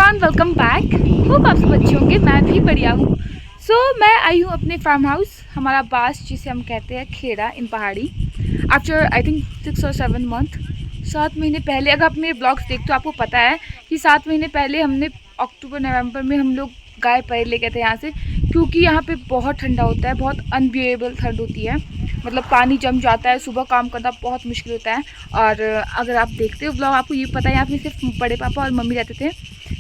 Everyone, welcome back. Hope आप सब अच्छे होंगे, मैं भी बढ़िया हूँ। मैं आई हूँ अपने फार्म हाउस, हमारा बास जिसे हम कहते हैं खेड़ा इन पहाड़ी। आफ्टर आई थिंक 6 और 7 मंथ, 7 महीने पहले, अगर आप मेरे ब्लॉग्स देखते हो आपको पता है कि 7 महीने पहले हमने अक्टूबर नवंबर में हम लोग गाय पैर ले गए थे यहाँ से, क्योंकि यहाँ पे बहुत ठंडा होता है, बहुत अनबियरेबल ठंड होती है। मतलब पानी जम जाता है, सुबह काम करना बहुत मुश्किल होता है। और अगर आप देखते हो ब्लॉग आपको ये पता है यहाँ पे सिर्फ बड़े पापा और मम्मी रहते थे,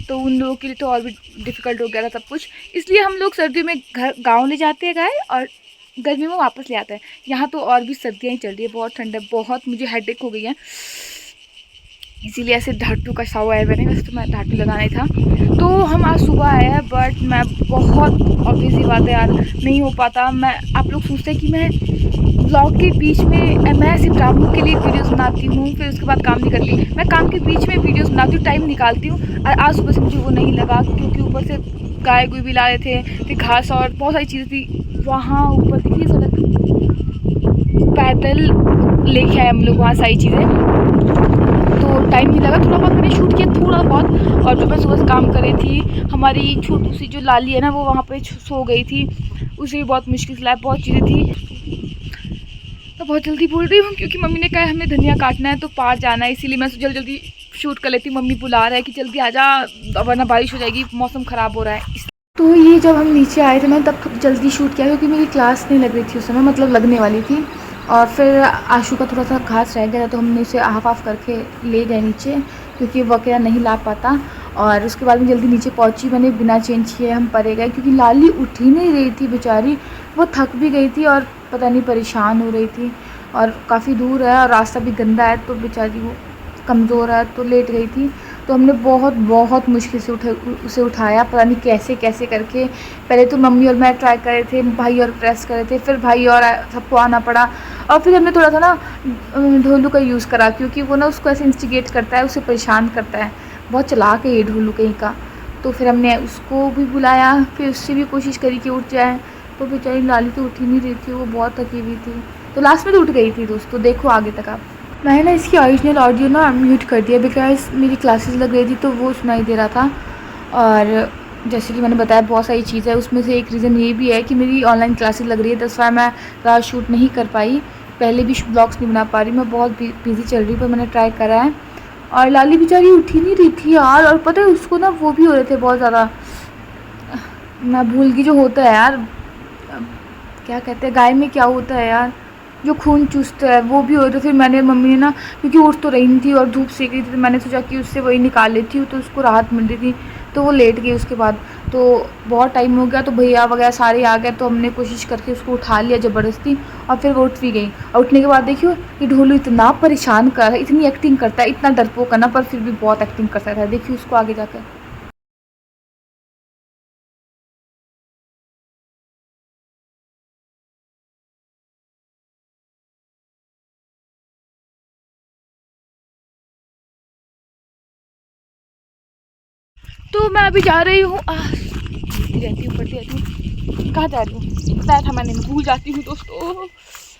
तो उन लोगों के लिए तो और भी डिफ़िकल्ट हो गया था सब कुछ। इसलिए हम लोग सर्दियों में घर गाँव ले जाते हैं गाय, और गर्मी में वापस ले आते हैं। यहाँ तो और भी सर्दियाँ ही चल रही है, बहुत ठंड है, बहुत मुझे हेडेक हो गई है, इसीलिए ऐसे ढाटू का हुआ है मैंने। वैसे तो मैं ढाटू लगाना ही था। तो हम आज सुबह आए हैं, बट मैं बहुत ऑब्वियसली बात है यार, नहीं हो पाता। मैं आप लोग सोचते हैं कि मैं ब्लॉग के बीच में मैं सिर्फ ड्रामों के लिए वीडियोस बनाती हूँ, फिर उसके बाद काम नहीं करती। मैं काम के बीच में वीडियोस बनाती हूँ, टाइम निकालती हूँ। और आज सुबह से मुझे वो नहीं लगा, क्योंकि ऊपर से गाय गुई भी ला रहे थे, फिर घास और बहुत सारी चीज़ें थी। वहाँ ऊपर दिख रही सड़क, पैदल लेके आए हम लोग वहाँ सारी चीज़ें, तो टाइम नहीं लगा। थोड़ा बहुत मैंने शूट किया, थोड़ा बहुत। और जो मैं सुबह से काम कर रही थी, हमारी छोटी सी जो लाली है ना, वो वहाँ पे सो गई थी, उसे भी बहुत मुश्किल से लाया, बहुत चीज़ें थी। तो बहुत जल्दी बोल रही हूँ, क्योंकि मम्मी ने कहा हमें धनिया काटना है तो पार जाना है, इसीलिए मैं जल्दी जल्दी शूट कर लेती हूँ। मम्मी बुला रहा है कि जल्दी आ जा, वरना बारिश हो जाएगी, मौसम ख़राब हो रहा है। तो ये जब हम नीचे आए थे मैंने तब जल्दी शूट किया, क्योंकि मेरी क्लास नहीं लग रही थी उस समय, मतलब लगने वाली थी। और फिर आशू का थोड़ा सा घास रह गया, तो हमने उसे हाफ हाफ करके ले गए नीचे, क्योंकि वो अकेला नहीं ला पाता। और उसके बाद में जल्दी नीचे पहुंची, मैंने बिना चेंज किए हम परे गए, क्योंकि लाली उठ ही नहीं रही थी बेचारी, वो थक भी गई थी और पता नहीं परेशान हो रही थी। और काफ़ी दूर है और रास्ता भी गंदा है, तो बेचारी वो कमज़ोर है, तो लेट गई थी। तो हमने बहुत बहुत मुश्किल से उसे उठाया, पता नहीं कैसे कैसे करके। पहले तो मम्मी और मैं ट्राई कर रहे थे, भाई और प्रेस कर रहे थे, फिर भाई और सबको आना पड़ा। और फिर हमने थोड़ा सा ना ढोलू का यूज़ करा, क्योंकि वो ना उसको ऐसे इंस्टिगेट करता है, उसे परेशान करता है, बहुत चालाक है ये ढोलू कहीं का। तो फिर हमने उसको भी बुलाया, फिर उससे भी कोशिश करी कि उठ जाए, तो बेचारी लाली तो उठ ही नहीं रही थी, वो बहुत थकी हुई थी। तो लास्ट में तो उठ गई थी दोस्तों, देखो आगे तक आप। मैंने ना इसकी ओरिजिनल ऑडियो ना म्यूट कर दिया, बिकॉज मेरी क्लासेस लग रही थी तो वो सुनाई दे रहा था। और जैसे कि मैंने बताया बहुत सारी चीज़ है, उसमें से एक रीज़न ये भी है कि मेरी ऑनलाइन क्लासेस लग रही है, दस बार मैं रात शूट नहीं कर पाई, पहले भी ब्लॉग्स नहीं बना पा रही, मैं बहुत बिजी चल रही, पर मैंने ट्राई करा है। और लाली बेचारी उठ ही नहीं रही थी यार। और पता है उसको ना वो भी हो रहे थे बहुत ज़्यादा, मैं भूल गई जो होता है यार, क्या कहते हैं गाय में क्या होता है यार, जो खून चूसता है, वो भी हो। तो फिर मैंने मम्मी ने ना, क्योंकि उठ तो रही नहीं थी और धूप सेक रही थी, तो मैंने सोचा कि उससे वही निकाल लेती हूँ, तो उसको राहत मिल रही थी, तो वो लेट गई। उसके बाद तो बहुत टाइम हो गया, तो भैया वगैरह सारे आ गए, तो हमने कोशिश करके उसको उठा लिया ज़बरदस्ती, और फिर वो उठ भी गई। और उठने के बाद देखियो ये ढोलू इतना परेशान कर रहा है, इतनी एक्टिंग करता है, इतना डरपोक करना, पर फिर भी बहुत एक्टिंग करता था। देखिए उसको आगे जाकर। तो मैं अभी जा रही हूँ, रहती हूँ, पढ़ती रहती हूँ, कहाँ जा रही हूँ बताया था मैंने, भूल जाती हूँ दोस्तों।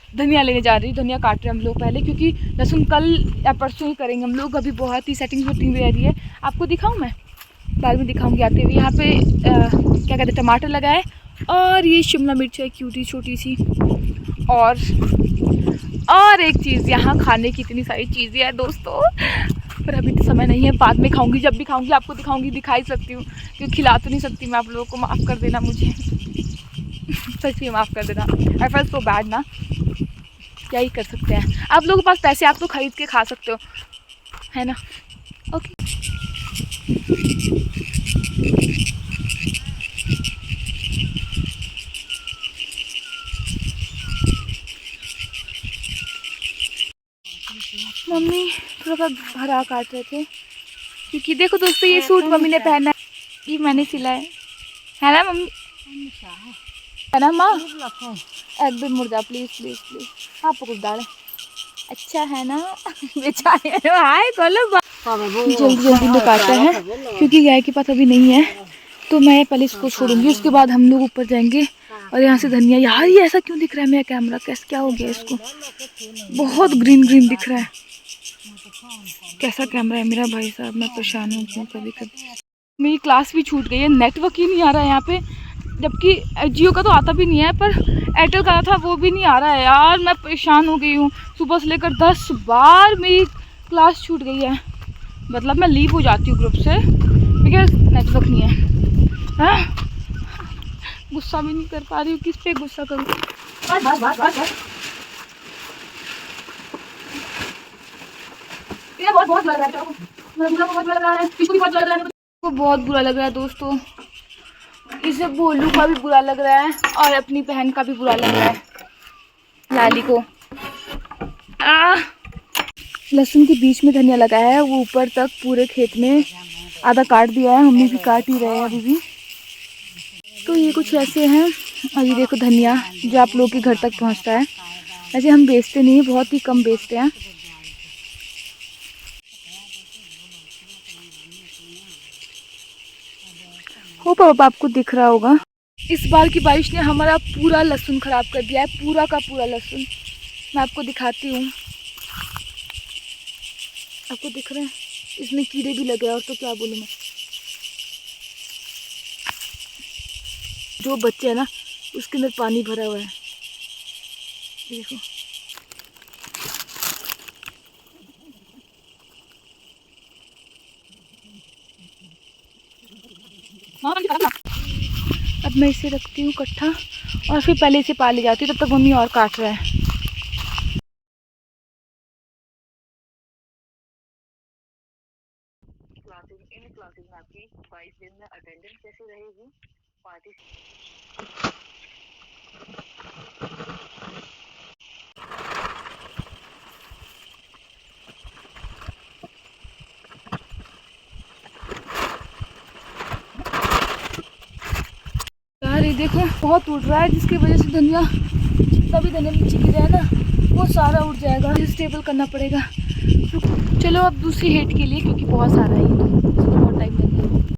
धनिया लेने जा रही हूँ, धनिया काट रहे हैं हम लोग पहले, क्योंकि लहसुन कल या परसों ही करेंगे हम लोग। अभी बहुत ही सेटिंग होती हुई रह रही है, आपको दिखाऊँ मैं, बाद में दिखाऊंगी आते हुए। यहाँ पे क्या कहते हैं, टमाटर लगा है, और ये शिमला मिर्च है क्यूटी छोटी सी। और एक चीज़, यहाँ खाने की इतनी सारी चीज़ें हैं दोस्तों, पर अभी तो समय नहीं है, बाद में खाऊंगी, जब भी खाऊंगी आपको दिखाऊंगी, दिखा ही सकती हूँ, क्योंकि खिला तो नहीं सकती मैं आप लोगों को, माफ़ कर देना मुझे। सच में माफ़ कर देना, आई फेल्ट सो बैड ना, क्या ही कर सकते हैं। आप लोगों के पास पैसे, आप तो खरीद के खा सकते हो, है ना। ओके मम्मी थोड़ा सा हरा काट रहे थे, क्योंकि देखो दोस्तों ये सूट मम्मी ने पहना है, ये मैंने सिला है ना मम्मी, है ना माँ। एक दिन मुड़ जा प्लीज़ प्लीज़ प्लीज़, आपको कुछ डाले, अच्छा है ना। बेचारे हाय बोलो, जल्दी जल्दी में काटा है, क्योंकि गाय के पास अभी नहीं है, तो मैं पहले इसको छोड़ूंगी, उसके बाद हम लोग ऊपर जाएंगे। और यहाँ से धनिया, यार ये ऐसा क्यों दिख रहा है मेरा कैमरा, कैसे क्या हो गया इसको, बहुत ग्रीन ग्रीन दिख रहा है, कैसा कैमरा है मेरा भाई साहब, मैं परेशान हूँ कभी कभी। मेरी क्लास भी छूट गई है, नेटवर्क ही नहीं आ रहा है यहाँ पे, जबकि जियो का तो आता भी नहीं है, पर एयरटेल का था वो भी नहीं आ रहा है यार। मैं परेशान हो गई हूँ, सुबह से लेकर 10 बार मेरी क्लास छूट गई है। मतलब मैं लीव हो जाती हूँ ग्रुप से बिकॉज नेटवर्क नहीं है। हाँ? गुस्सा भी नहीं कर पा रही हूँ, किस पे गुस्सा करूँ। बहुत बुरा लग रहा है, इसको भी बहुत बुरा लग रहा है, को बहुत बुरा लग रहा है दोस्तों। इसे बोलू का भी बुरा लग रहा है और अपनी बहन का भी बुरा लग रहा है, लाली को। लहसुन के बीच में धनिया लगाया है, वो ऊपर तक पूरे खेत में आधा काट दिया है, मम्मी भी काट ही रहे हैं अभी भी। तो ये कुछ ऐसे हैं। और ये देखो धनिया जो आप लोगों के घर तक पहुंचता है। ऐसे हम बेचते नहीं, बहुत ही कम बेचते हैं। होप अब आपको दिख रहा होगा। इस बार की बारिश ने हमारा पूरा लहसुन खराब कर दिया है, पूरा का पूरा लहसुन। मैं आपको दिखाती हूँ, आपको दिख रहे हैं, इसमें कीड़े भी लगे हैं और तो क्या बोलूँ मैं। जो बच्चे हैं ना उसके अंदर पानी भरा हुआ है, देखो। अब मैं इसे रखती हूँ इकट्ठा और फिर पहले इसे पाले जाती हूँ, तब तक मम्मी और काट रहा है। इन क्लासेस में आपकी 22 दिन में अटेंडेंस कैसी रहेगी, पार्टी। यार ये देखो बहुत उड़ रहा है, जिसकी वजह से धनिया, जितना भी धनिया नीचे गिरा है ना वो सारा उड़ जाएगा। स्टेबल करना पड़ेगा। चलो अब दूसरी हेड के लिए, क्योंकि बहुत सारा है ये तो बहुत टाइम लगेगा।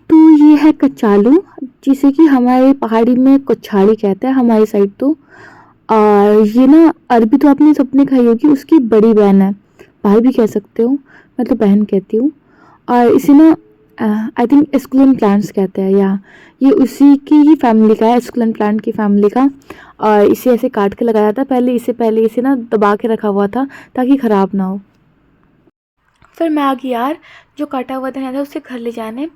तो ये है कचालू, जिसे कि हमारे पहाड़ी में कछाड़ी कहते हैं, हमारी साइड तो। और ये ना अरबी तो आपने सबने खाई होगी, उसकी बड़ी बहन है, भाई भी कह सकते हो, मैं तो बहन कहती हूँ। और इसे ना आई थिंक एस्कुलेंट प्लांट्स कहते हैं, या ये उसी की ही फैमिली का है, एस्कुलेंट प्लांट की फैमिली का। और इसे ऐसे काट के लगाया था पहले इसे ना दबा के रखा हुआ था ताकि ख़राब ना हो। फिर मैं आ गई यार, जो काटा हुआ धनिया था उसे घर ले जाने।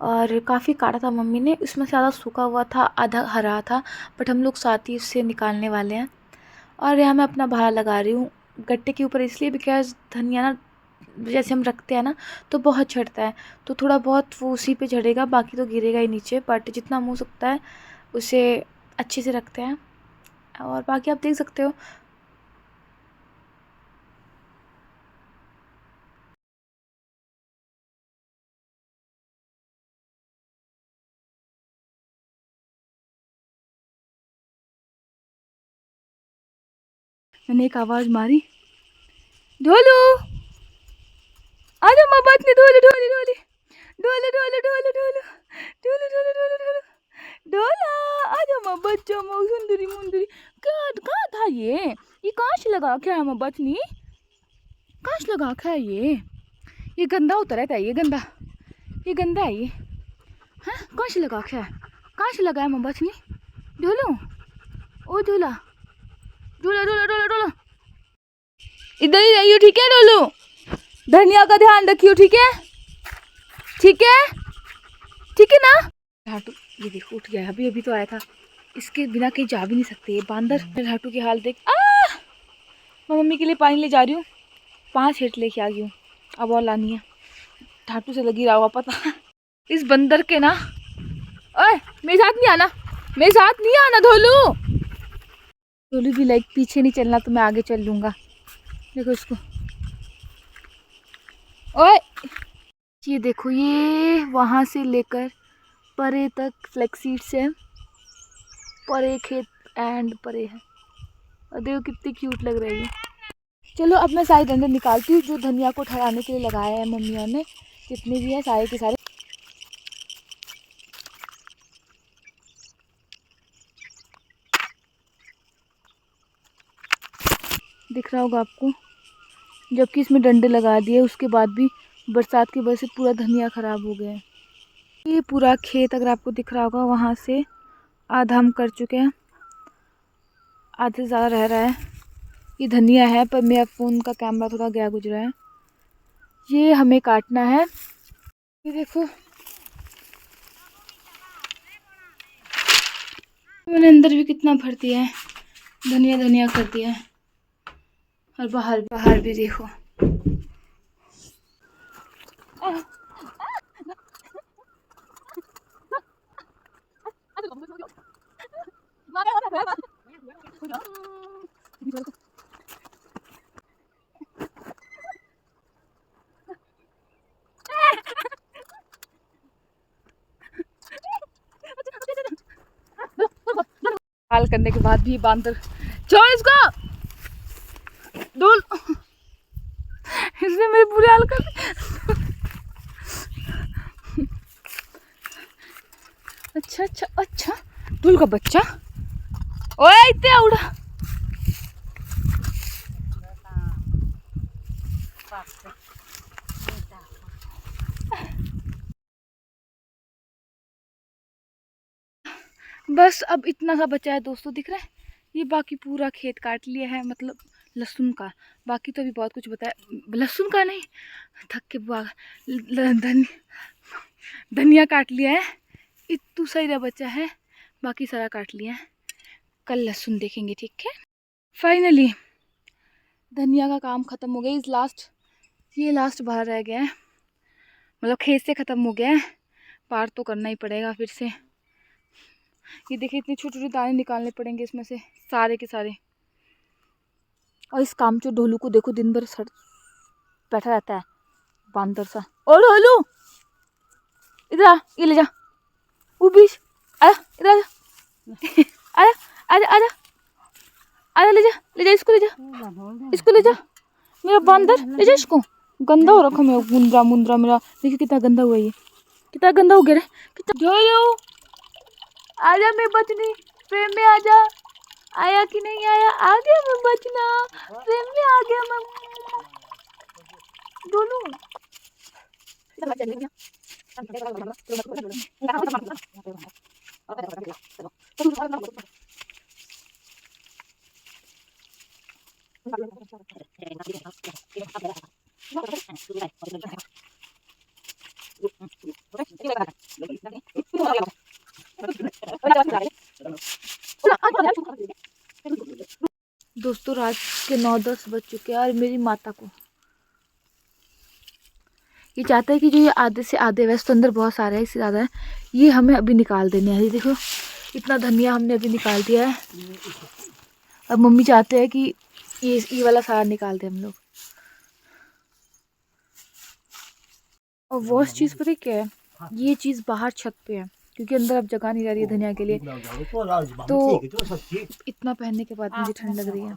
और काफ़ी काटा था मम्मी ने, उसमें से आधा सूखा हुआ था आधा हरा था, बट हम लोग साथ ही उससे निकालने वाले हैं। और यहाँ मैं अपना भाला लगा रही हूँ गट्टे के ऊपर, इसलिए बिकॉज धनिया ना जैसे हम रखते हैं ना तो बहुत झड़ता है, तो थोड़ा बहुत वो उसी पे झड़ेगा, बाकी तो गिरेगा ही नीचे। बट जितना मुँह सकता है उसे अच्छे से रखते हैं। और बाकी आप देख सकते हो। मैंने एक आवाज़ मारी, ढोलू आजा माँ बात नहीं, ढोलू ढोलू ढोलू ढोलू ढोलू ढोलू ढोलू ढोलू ढोलू ढोलू ढोलू ढोला आजा माँ बच्चा माँ सुंदरी मुंदरी। क्या कहाँ था ये कहाँ से लगा क्या है माँ बचनी, कहाँ से लगा क्या है ये गंदा होता रहता है, ये गंदा है ये। हाँ कहाँ से लगा क्या है, कहाँ से लगा है माँ बचनी। ढोलो ओ ढोला ढोला ढोला ढोला ढोला, इधर ही रहियो ठीक है ढोलू, धनिया का ध्यान रखियो ठीक है, ठीक है, ठीक है ना। लाटू ये देखो उठ गया, अभी अभी तो आया था, इसके बिना कहीं जा भी नहीं सकते ये बांदर। लाटू की हाल देख। मैं मम्मी के लिए पानी ले जा रही हूँ, 5 हेट लेके आ गई हूँ, अब और लानी है। ढाटू से लगी रहा हुआ पता इस बंदर के ना। ओए मेरे साथ नहीं आना, मेरे साथ नहीं आना धोलू। धोलू भी लाइक पीछे नहीं चलना तो मैं आगे चल लूँगा, देखो इसको। ओए ये देखो, ये वहाँ से लेकर परे तक फ्लेक्सीड्स है, परे खेत एंड परे है, और देखो कितनी क्यूट लग रही है। चलो अब मैं सारे डंडे निकालती हूँ जो धनिया को ठहराने के लिए लगाया है मम्मियों ने, जितने भी हैं सारे के सारे। दिख रहा होगा आपको, जबकि इसमें डंडे लगा दिए उसके बाद भी बरसात की वजह से पूरा धनिया ख़राब हो गया है। ये पूरा खेत अगर आपको दिख रहा होगा, वहाँ से आधा हम कर चुके हैं, आधे से ज़्यादा रह रहा है। ये धनिया है, पर मेरा फ़ोन का कैमरा थोड़ा गया गुजरा है। ये हमें काटना है। ये देखो मैंने अंदर भी कितना भर दिया है, धनिया धनिया कर दिया है। और बाहर बाहर भी देखो। हाल करने के बाद भी बांदर, छोड़ इसको, डोल, इसने मेरे बुरे हाल कर। अच्छा अच्छा अच्छा, डोल का बच्चा, ओए इतने उड़ा। बस अब इतना सा बचा है दोस्तों, दिख रहा है। ये बाकी पूरा खेत काट लिया है, मतलब लहसुन का। बाकी तो अभी बहुत कुछ बताया, लहसुन का नहीं, थक के धनिया काट लिया है। इतू सही बचा है, बाकी सारा काट लिया है। कल लहसुन देखेंगे, ठीक है। फाइनली धनिया का काम ख़त्म हो गया। ये लास्ट बाहर रह गया है, मतलब खेत से ख़त्म हो गया है। पार तो करना ही पड़ेगा फिर से। ये देखिए इतनी छोटी छोटी दाने निकालने पड़ेंगे इसमें से सारे के सारे। और इस कामचोर ढोलू को देखो, दिन भर बैठा रहता है बांदर सा। ओ ढोलू इधर आ, ये ले जा, बीच आजा, इधर आजा, आजा आजा आजा आजा, ले जा इसको, ले जा इसको, ले जा मेरा बांदर, ले जा इसको। गंदा हो रखा मेरा मुंद्रा मुंद्रा मेरा, देखिए कितना गंदा हुआ, ये कितना गंदा हो गया रे। ढोलू आजा मेरी बचनी, प्रेम में आजा। आया कि नहीं आया? आ गया मैं बचना, प्रेम में आ गया मैं। डोलू दोस्तों रात के 9-10 बज चुके हैं और मेरी माता को ये चाहता है कि जो ये आधे से आधे, वैसे तो अंदर बहुत सारे है, इससे ज़्यादा है, ये हमें अभी निकाल देने हैं। ये देखो इतना धनिया हमने अभी निकाल दिया है। अब मम्मी चाहते हैं कि ये वाला सारा निकाल दे हम लोग। और वॉश चीज़ पता है क्या है, ये चीज़ बाहर छत पे है, क्योंकि अंदर अब जगह नहीं रह रही है धनिया के लिए। तो इतना पहनने के बाद मुझे ठंड लग रही है।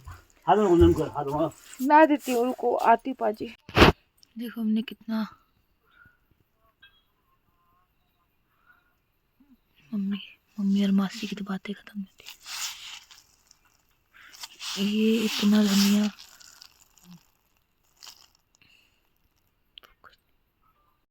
मैं देती हूँ, उनको आती पाजी। देखो हमने कितना, मम्मी और मासी की तो बातें खत्म होती। ये इतना धनिया